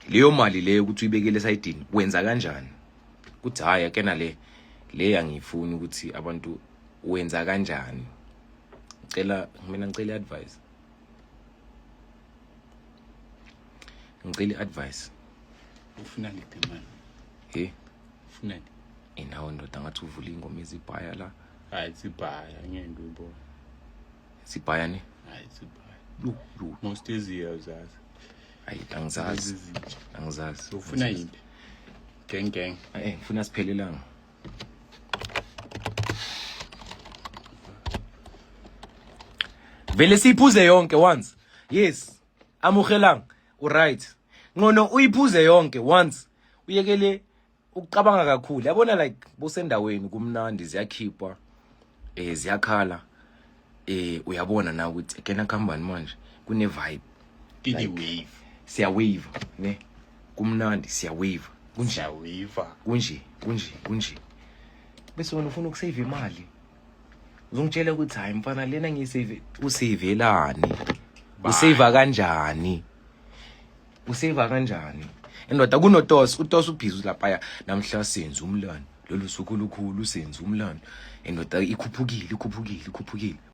leyo mali leyo ukuthi uyibekele esayidini wenza kanjani kuthi hayi akena le angifuni ukuthi abantu wenza kanjani mina ngicela advice ufuna liphi manje ufuna inawo ndoda ngathi uvula ingoma ezibhaya la hayi sibhaya ngeke uyibona sibhaya ne hayi sibhaya most eziyo zazi hayi angizazi ufuna yini gang ngifuna siphelelanga vele siyiphuze yonke once yes amuhelanga right ngono uyiphuze yonke once uyekele ukucabanga kakhulu yabona like bosendaweni kumnandi ziyakhipwa ziyakhala uyabona na ukuthi kena company manje kune vibe kini wave siya wave ne kumnandi siya wave kunje bese wena ufuna ukusave imali uzongitshela ukuthi hayi mfana lena ngiyisave usavelani usave kanjani endoda kunotos utos ubhizu lapha namhla senze umlando lolu suku olukhulu senze umlando endoda ikhuphukile